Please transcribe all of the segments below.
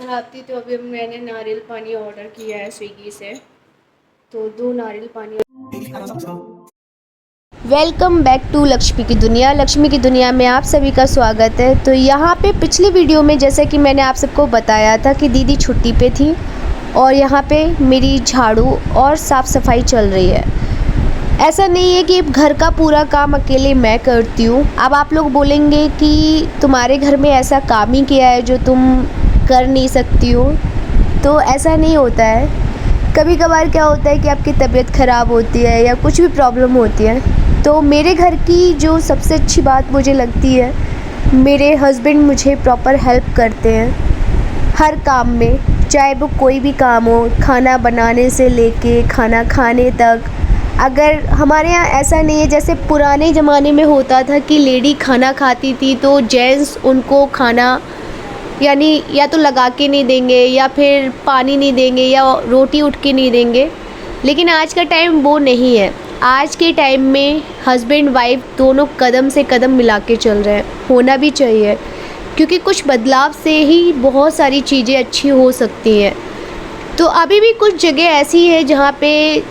ख़राब थी तो अभी मैंने नारियल पानी ऑर्डर किया है स्विगी से, तो 2 नारियल पानी। वेलकम बैक टू लक्ष्मी की दुनिया। लक्ष्मी की दुनिया में आप सभी का स्वागत है। तो यहाँ पे पिछली वीडियो में जैसे कि मैंने आप सबको बताया था कि दीदी छुट्टी पे थी और यहाँ पे मेरी झाड़ू और साफ़ सफाई चल रही है। ऐसा नहीं है कि घर का पूरा काम अकेले मैं करती हूँ। अब आप लोग बोलेंगे कि तुम्हारे घर में ऐसा काम ही क्या है जो तुम कर नहीं सकती हो, तो ऐसा नहीं होता है। कभी कभार क्या होता है कि आपकी तबीयत ख़राब होती है या कुछ भी प्रॉब्लम होती है, तो मेरे घर की जो सबसे अच्छी बात मुझे लगती है, मेरे हस्बैंड मुझे प्रॉपर हेल्प करते हैं हर काम में, चाहे वो कोई भी काम हो, खाना बनाने से लेके खाना खाने तक। अगर हमारे यहाँ ऐसा नहीं है जैसे पुराने ज़माने में होता था कि लेडी खाना खाती थी तो जेंट्स उनको खाना यानी या तो लगा के नहीं देंगे या फिर पानी नहीं देंगे या रोटी उठ के नहीं देंगे। लेकिन आज का टाइम वो नहीं है। आज के टाइम में हस्बैंड वाइफ दोनों कदम से कदम मिला के चल रहे हैं, होना भी चाहिए, क्योंकि कुछ बदलाव से ही बहुत सारी चीज़ें अच्छी हो सकती हैं। तो अभी भी कुछ जगह ऐसी है जहाँ पे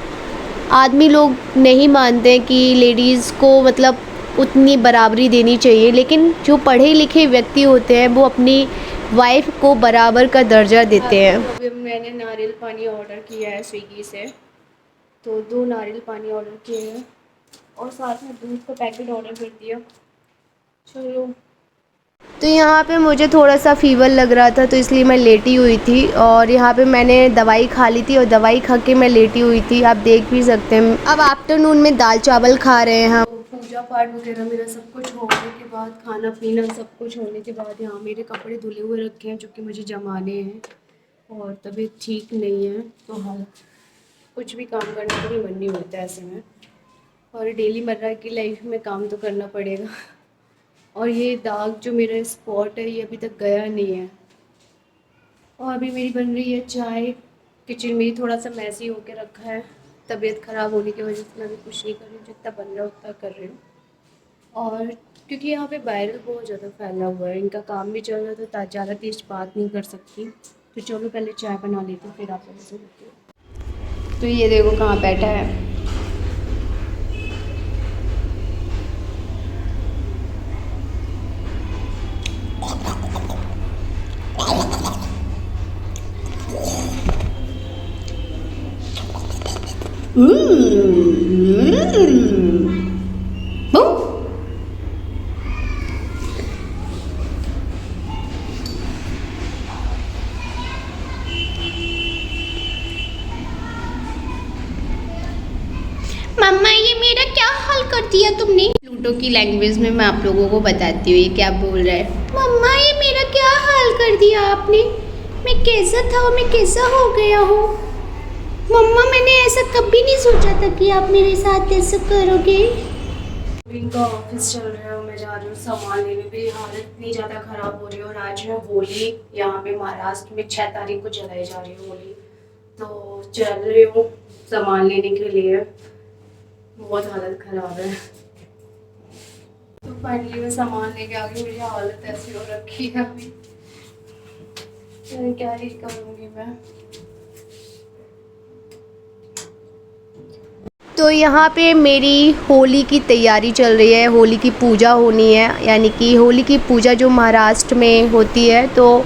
आदमी लोग नहीं मानते कि लेडीज़ को मतलब उतनी बराबरी देनी चाहिए, लेकिन जो पढ़े लिखे व्यक्ति होते हैं वो अपनी वाइफ को बराबर का दर्जा देते हैं। अभी मैंने नारियल पानी ऑर्डर किया है स्विगी से, तो 2 नारियल पानी ऑर्डर किए हैं और साथ में दूध का पैकेट ऑर्डर कर दिया। चलो, तो यहाँ पे मुझे थोड़ा सा फ़ीवर लग रहा था तो इसलिए मैं लेटी हुई थी और यहाँ पे मैंने दवाई खा ली थी और दवाई खा के मैं लेटी हुई थी, आप देख भी सकते हैं। अब आफ्टरनून में दाल चावल खा रहे हैं हम। पूजा पाठ वगैरह मेरा सब कुछ होने के बाद, खाना पीना सब कुछ होने के बाद, यहाँ मेरे कपड़े धुले हुए रखे हैं जो कि मुझे जमाने हैं और तबीयत ठीक नहीं है, तो हाँ कुछ भी काम करने का भी मन नहीं होता ऐसे में, और डेली मर्रा की लाइफ में काम तो करना पड़ेगा। और ये दाग जो मेरा स्पॉट है ये अभी तक गया नहीं है। और अभी मेरी बन रही है चाय। किचन मेरी थोड़ा सा मैसी होके रखा है, तबीयत ख़राब होने की वजह से मैं अभी कुछ नहीं कर रही हूँ, जितना बन रहा है उतना कर रही हूँ। और क्योंकि यहाँ पे वायरल बहुत ज़्यादा फैला हुआ है, इनका काम भी चल रहा है, तो ज़्यादा तेज बात नहीं कर सकती। तो चलो पहले चाय बना लेती हूँ, फिर आप लोगों से मिलती हूँ। तो ये देखो कहाँ बैठा है। मम्मा ये मेरा क्या हाल कर दिया तुमने। प्लूटो की लैंग्वेज में मैं आप लोगों को बताती हूँ ये क्या बोल रहा है। मम्मा ये मेरा क्या हाल कर दिया आपने, मैं कैसा था और मैं कैसा हो गया हूँ। मम्मा मैंने ऐसा कभी नहीं सोचा था कि आप मेरे साथ ऐसा करोगे। इनका ऑफिस चल रहा है और मैं जा रही हूँ सामान लेने। मेरी हालत इतनी ज़्यादा ख़राब हो रही है और आज है होली, यहाँ पे महाराष्ट्र में 6 तारीख को जलाई जा रही है होली, तो चल रही हूँ सामान लेने के लिए। बहुत हालत ख़राब है। तो फाइनली मैं सामान लेके आ गई, मेरी हालत ऐसी हो रखी है अभी, क्या ही करूँगी मैं। तो यहाँ पे मेरी होली की तैयारी चल रही है, होली की पूजा होनी है, यानी कि होली की पूजा जो महाराष्ट्र में होती है। तो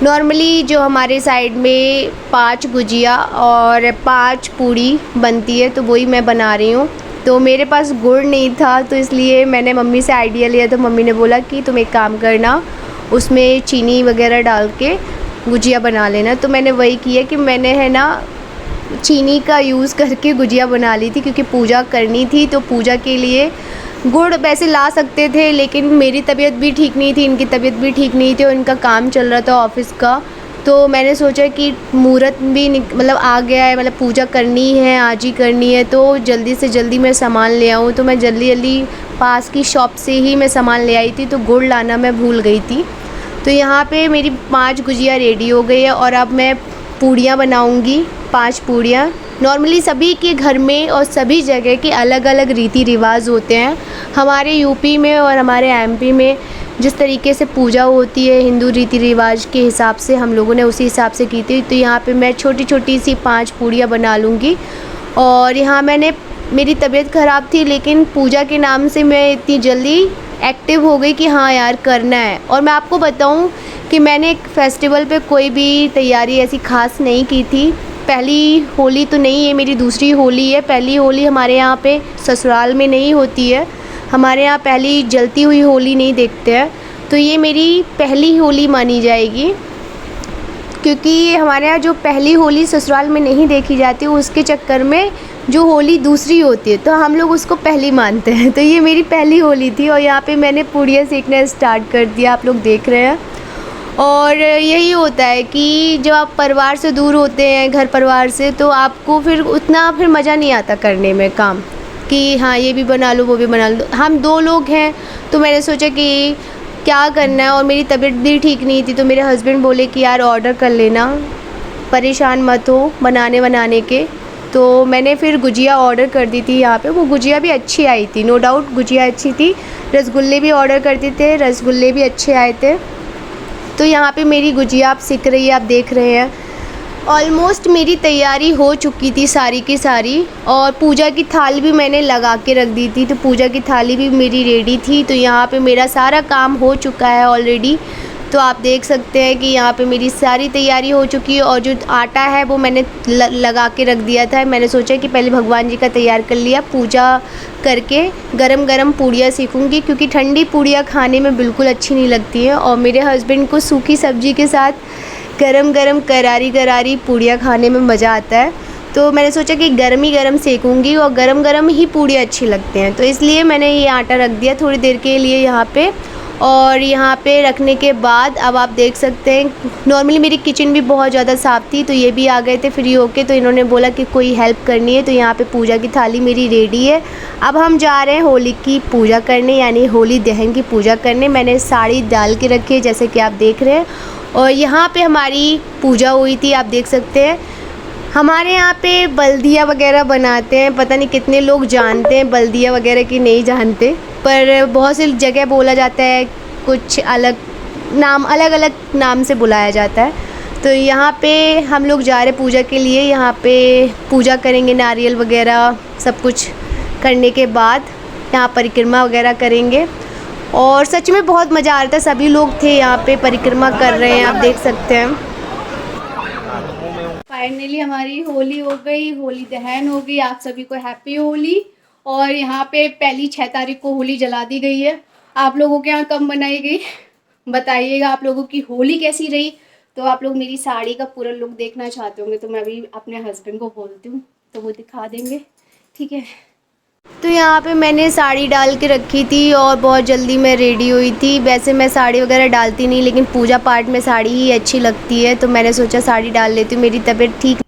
नॉर्मली जो हमारे साइड में 5 गुजिया और 5 पूड़ी बनती है, तो वही मैं बना रही हूँ। तो मेरे पास गुड़ नहीं था तो इसलिए मैंने मम्मी से आइडिया लिया, तो मम्मी ने बोला कि तुम एक काम करना, उसमें चीनी वगैरह डाल के गुजिया बना लेना। तो मैंने वही किया कि मैंने है ना चीनी का यूज़ करके गुजिया बना ली थी, क्योंकि पूजा करनी थी। तो पूजा के लिए गुड़ वैसे ला सकते थे, लेकिन मेरी तबीयत भी ठीक नहीं थी, इनकी तबीयत भी ठीक नहीं थी और इनका काम चल रहा था ऑफिस का। तो मैंने सोचा कि मुहूर्त भी मतलब आ गया है, मतलब पूजा करनी है, आज ही करनी है, तो जल्दी से जल्दी मैं सामान ले आऊँ। तो मैं जल्दी जल्दी पास की शॉप से ही मैं सामान ले आई थी, तो गुड़ लाना मैं भूल गई थी। तो यहाँ पे मेरी 5 गुजिया रेडी हो गई है और अब मैं पूड़ियाँ बनाऊँगी, 5 पूड़ियाँ। नॉर्मली सभी के घर में और सभी जगह के अलग अलग रीति रिवाज होते हैं। हमारे यूपी में और हमारे एमपी में जिस तरीके से पूजा होती है हिंदू रीति रिवाज के हिसाब से हम लोगों ने उसी हिसाब से की थी। तो यहाँ पे मैं छोटी छोटी सी 5 पूड़ियाँ बना लूँगी। और यहाँ मेरी तबीयत ख़राब थी, लेकिन पूजा के नाम से मैं इतनी जल्दी एक्टिव हो गई कि हाँ यार करना है। और मैं आपको बताऊँ कि मैंने एक फेस्टिवल पे कोई भी तैयारी ऐसी ख़ास नहीं की थी। पहली होली तो नहीं है, मेरी दूसरी होली है। पहली होली हमारे यहाँ पे ससुराल में नहीं होती है, हमारे यहाँ पहली जलती हुई होली नहीं देखते हैं। तो ये मेरी पहली होली मानी जाएगी, क्योंकि हमारे यहाँ जो पहली होली ससुराल में नहीं देखी जाती, उसके चक्कर में जो होली दूसरी होती है तो हम लोग उसको पहली मानते हैं। तो ये मेरी पहली होली थी और यहाँ पे मैंने पूड़ियाँ सेकना स्टार्ट कर दिया, आप लोग देख रहे हैं। और यही होता है कि जब आप परिवार से दूर होते हैं, घर परिवार से, तो आपको फिर उतना मज़ा नहीं आता करने में काम, कि हाँ ये भी बना लो वो भी बना लो। हम 2 लोग हैं तो मैंने सोचा कि क्या करना है, और मेरी तबीयत भी ठीक नहीं थी। तो मेरे हस्बैंड बोले कि यार ऑर्डर कर लेना, परेशान मत हो बनाने के। तो मैंने फिर गुजिया ऑर्डर कर दी थी यहाँ पे। वो गुजिया भी अच्छी आई थी, नो डाउट गुजिया अच्छी थी। रसगुल्ले भी ऑर्डर करते थे, रसगुल्ले भी अच्छे आए थे। तो यहाँ पे मेरी गुजिया आप सिक रही है, आप देख रहे हैं। ऑलमोस्ट मेरी तैयारी हो चुकी थी सारी की सारी, और पूजा की थाली भी मैंने लगा के रख दी थी। तो पूजा की थाली भी मेरी रेडी थी। तो यहाँ पे मेरा सारा काम हो चुका है ऑलरेडी। तो आप देख सकते हैं कि यहाँ पे मेरी सारी तैयारी हो चुकी है। और जो आटा है वो मैंने लगा के रख दिया था। मैंने सोचा कि पहले भगवान जी का तैयार कर लिया, पूजा करके गरम गरम पूड़ियाँ सेकूँगी, क्योंकि ठंडी पूड़ियाँ खाने में बिल्कुल अच्छी नहीं लगती हैं। और मेरे हस्बैंड को सूखी सब्जी के साथ गरम गरम करारी पूड़ियाँ खाने में मज़ा आता है। तो मैंने सोचा कि गरम ही गरम सेकूँगी, और गरम गरम ही पूड़ियाँ अच्छी लगते हैं। तो इसलिए मैंने ये आटा रख दिया थोड़ी देर के लिए यहाँ पे। और यहाँ पे रखने के बाद अब आप देख सकते हैं, नॉर्मली मेरी किचन भी बहुत ज़्यादा साफ़ थी। तो ये भी आ गए थे फ्री होके, तो इन्होंने बोला कि कोई हेल्प करनी है। तो यहाँ पे पूजा की थाली मेरी रेडी है। अब हम जा रहे हैं होली की पूजा करने, यानी होली दहन की पूजा करने। मैंने साड़ी डाल के रखी है जैसे कि आप देख रहे हैं। और यहाँ पे हमारी पूजा हुई थी, आप देख सकते हैं। हमारे यहाँ पे बल्दिया वगैरह बनाते हैं, पता नहीं कितने लोग जानते हैं बल्दिया वगैरह कि नहीं जानते, पर बहुत सी जगह बोला जाता है, कुछ अलग अलग नाम से बुलाया जाता है। तो यहाँ पे हम लोग जा रहे पूजा के लिए। यहाँ पे पूजा करेंगे, नारियल वगैरह सब कुछ करने के बाद यहाँ परिक्रमा वगैरह करेंगे। और सच में बहुत मज़ा आ रहा था, सभी लोग थे यहाँ पे परिक्रमा कर रहे हैं, आप देख सकते हैं। फाइनली हमारी होली हो गई, होली दहन हो गई। आप सभी को हैप्पी होली। और यहाँ पे पहली 6 तारीख को होली जला दी गई है। आप लोगों के यहाँ कब मनाई गई बताइएगा, आप लोगों की होली कैसी रही। तो आप लोग मेरी साड़ी का पूरा लुक देखना चाहते होंगे तो मैं अभी अपने हस्बैंड को बोलती हूँ तो वो दिखा देंगे, ठीक है। तो यहाँ पे मैंने साड़ी डाल के रखी थी और बहुत जल्दी मैं रेडी हुई थी। वैसे मैं साड़ी वगैरह डालती नहीं, लेकिन पूजा पाठ में साड़ी ही अच्छी लगती है, तो मैंने सोचा साड़ी डाल लेती हूँ। मेरी तबीयत ठीक